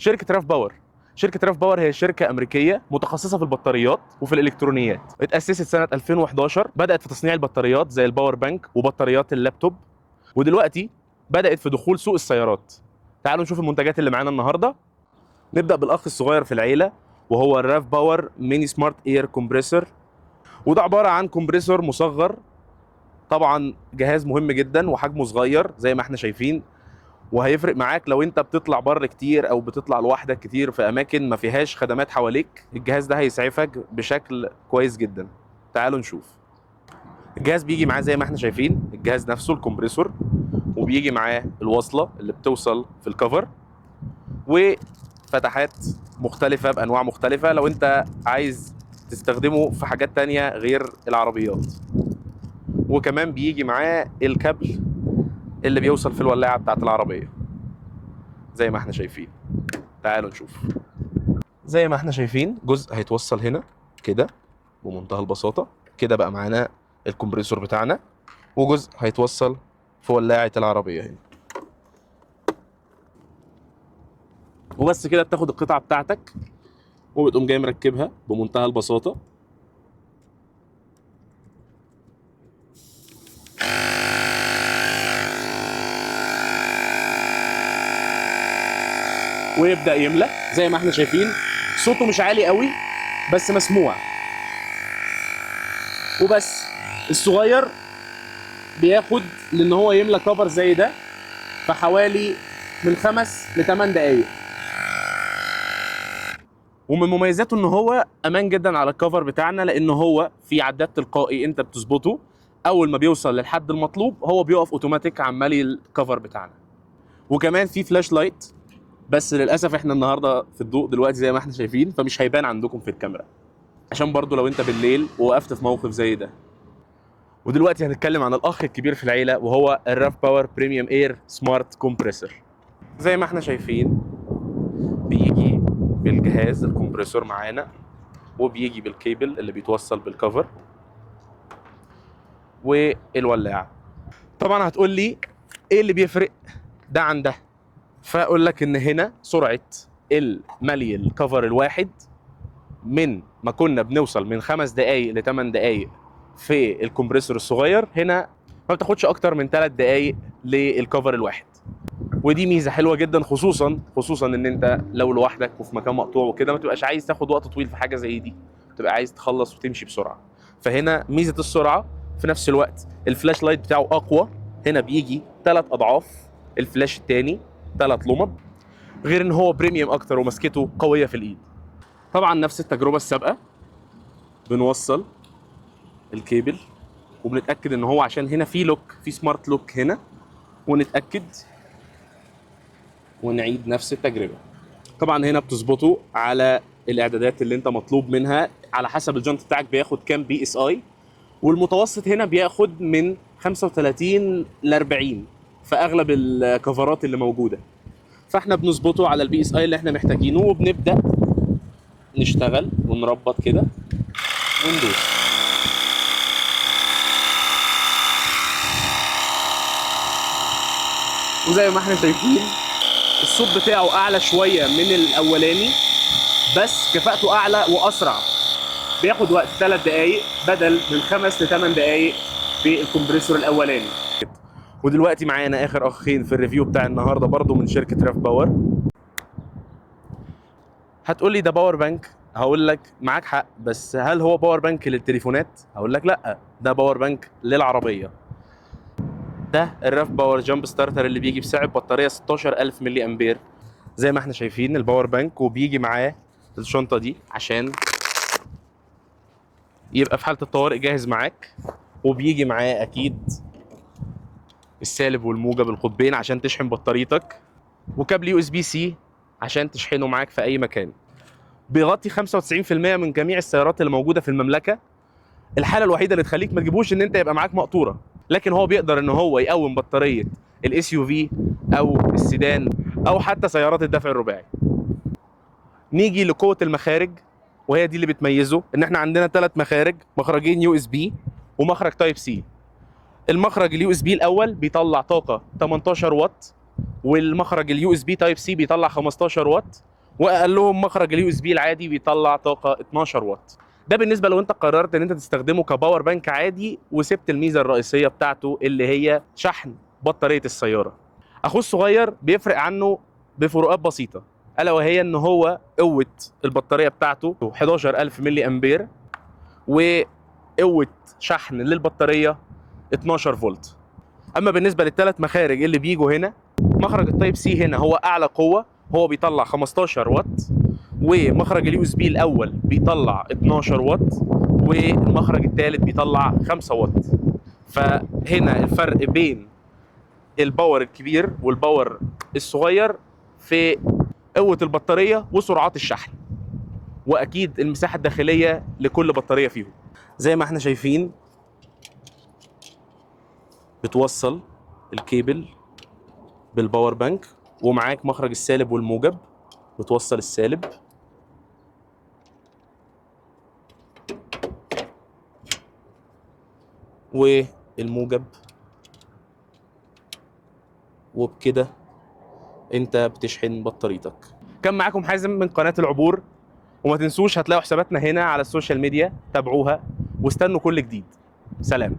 شركه راف باور. شركه راف باور هي شركه امريكيه متخصصه في البطاريات وفي الالكترونيات. اتاسست سنه 2011، بدات في تصنيع البطاريات زي الباور بانك وبطاريات اللابتوب، ودلوقتي بدات في دخول سوق السيارات. تعالوا نشوف المنتجات اللي معانا النهارده. نبدا بالاخ الصغير في العيله، وهو الراف باور ميني سمارت اير كومبريسور. وده عباره عن كومبريسور مصغر، طبعا جهاز مهم جدا وحجمه صغير زي ما احنا شايفين، وهيفرق معاك لو انت بتطلع بره كتير او بتطلع لوحدك كتير في اماكن ما فيهاش خدمات حواليك. الجهاز ده هيسعفك بشكل كويس جدا. تعالوا نشوف. الجهاز بيجي معاه زي ما احنا شايفين، الجهاز نفسه الكمبريسور، وبيجي معاه الوصله اللي بتوصل في الكفر، وفتحات مختلفه بانواع مختلفه لو انت عايز تستخدمه في حاجات تانية غير العربيات. وكمان بيجي معاه الكابل اللي بيوصل في الولاعه بتاعت العربيه زي ما احنا شايفين. تعالوا نشوف. زي ما احنا شايفين جزء هيتوصل هنا كده بمنتهى البساطه كده، بقى معانا الكمبريسور بتاعنا، وجزء هيتوصل في ولاعه العربيه هنا. وبس كده بتاخد القطعه بتاعتك وبتقوم جاي مركبها بمنتهى البساطه. ويبدا يملى زي ما احنا شايفين. صوته مش عالي قوي بس مسموع. وبس الصغير بياخد لان هو يملى كفر زي ده في حوالي من 5 ل 8 دقايق. ومن مميزاته ان هو امان جدا على الكفر بتاعنا، لان هو في عداد تلقائي انت بتظبطه، اول ما بيوصل للحد المطلوب هو بيقف اوتوماتيك عمالي الكفر بتاعنا. وكمان في فلاش لايت، بس للاسف احنا النهارده في الضوء دلوقتي زي ما احنا شايفين، فمش هيبان عندكم في الكاميرا، عشان برضو لو انت بالليل ووقفت في موقف زي ده. ودلوقتي هنتكلم عن الاخ الكبير في العيله، وهو الراف باور بريميوم اير سمارت كومبريسور. زي ما احنا شايفين بيجي بالجهاز الكمبريسور معانا، وبيجي بالكيبل اللي بيتوصل بالكفر والولاعه. طبعا هتقول لي ايه اللي بيفرق ده عن ده؟ فاقول لك ان هنا سرعه الملي الكفر الواحد من ما كنا بنوصل من 5 دقائق ل 8 دقائق في الكمبريسور الصغير، هنا ما بتاخدش اكتر من 3 دقائق للكفر الواحد. ودي ميزه حلوه جدا، خصوصا ان انت لو لوحدك وفي مكان مقطوع وكده ما تبقاش عايز تاخد وقت طويل في حاجه زي دي، تبقى عايز تخلص وتمشي بسرعه. فهنا ميزه السرعه، في نفس الوقت الفلاش لايت بتاعه اقوى، هنا بيجي 3 اضعاف الفلاش التاني، 3 لمض، غير ان هو بريميوم اكتر ومسكته قويه في الايد. طبعا نفس التجربه السابقه، بنوصل الكيبل وبنتاكد ان هو، عشان هنا في لوك، في سمارت لوك هنا، ونتاكد ونعيد نفس التجربه. طبعا هنا بتظبطه على الاعدادات اللي انت مطلوب منها، على حسب الجنط بتاعك بياخد كام بي اس اي، والمتوسط هنا بياخد من 35 ل 40 في اغلب الكفرات اللي موجوده. فاحنا بنظبطه على البي اس اي اللي احنا محتاجينه، وبنبدا نشتغل ونربط كده وندوس. وزي ما احنا شايفين الصوت بتاعه اعلى شويه من الاولاني، بس كفاءته اعلى واسرع. بياخد وقت 3 دقائق بدل من 5 ل 8 دقائق في الكمبريسور الاولاني. ودلوقتي معانا اخر اخين في الريفيو بتاع النهارده برضو من شركه راف باور. هتقول لي ده باور بانك، هقول لك معاك حق، بس هل هو باور بانك للتليفونات؟ هقول لك لا، ده باور بانك للعربيه. ده الراف باور جامب ستارتر اللي بيجي بسعه بطاريه 16000 ملي امبير زي ما احنا شايفين الباور بانك، وبيجي معاه الشنطه دي عشان يبقى في حاله الطوارئ جاهز معاك. وبيجي معاه اكيد السالب والموجب القطبين عشان تشحن بطاريتك، وكابل يو اس بي سي عشان تشحنه معاك في اي مكان. بيغطي 95% من جميع السيارات اللي موجوده في المملكه. الحاله الوحيده اللي تخليك ما تجيبوش ان انت يبقى معاك مقطوره، لكن هو بيقدر ان هو يقوم بطاريه الاس يو في او السيدان او حتى سيارات الدفع الرباعي. نيجي لقوه المخارج، وهي دي اللي بتميزه، ان احنا عندنا 3 مخارج، مخرجين يو اس بي ومخرج تايب سي. المخرج اليو اس بي الاول بيطلع طاقه 18 واط، والمخرج اليو اس بي تايب سي بيطلع 15 واط، وقال لهم مخرج اليو اس بي العادي بيطلع طاقه 12 واط. ده بالنسبه لو انت قررت ان انت تستخدمه كباور بانك عادي وسبت الميزه الرئيسيه بتاعته اللي هي شحن بطاريه السياره. اخوه الصغير بيفرق عنه بفروقات بسيطه، الا وهي ان هو قوه البطاريه بتاعته 11000 ملي امبير، وقوه شحن للبطاريه 12 فولت. اما بالنسبه للثلاث مخارج اللي بيجوا هنا، مخرج التايب سي هنا هو اعلى قوه، هو بيطلع 15 واط، ومخرج اليو اس بي الاول بيطلع 12 واط، والمخرج الثالث بيطلع 5 واط. فهنا الفرق بين الباور الكبير والباور الصغير في قوه البطاريه وسرعات الشحن، واكيد المساحه الداخليه لكل بطاريه فيهم. زي ما احنا شايفين بتوصل الكيبل بالباور بانك، ومعاك مخرج السالب والموجب، بتوصل السالب والموجب، وبكده انت بتشحن بطاريتك. كان معاكم حازم من قناة العبور، وما تنسوش هتلاقوا حساباتنا هنا على السوشيال ميديا، تابعوها واستنوا كل جديد. سلام.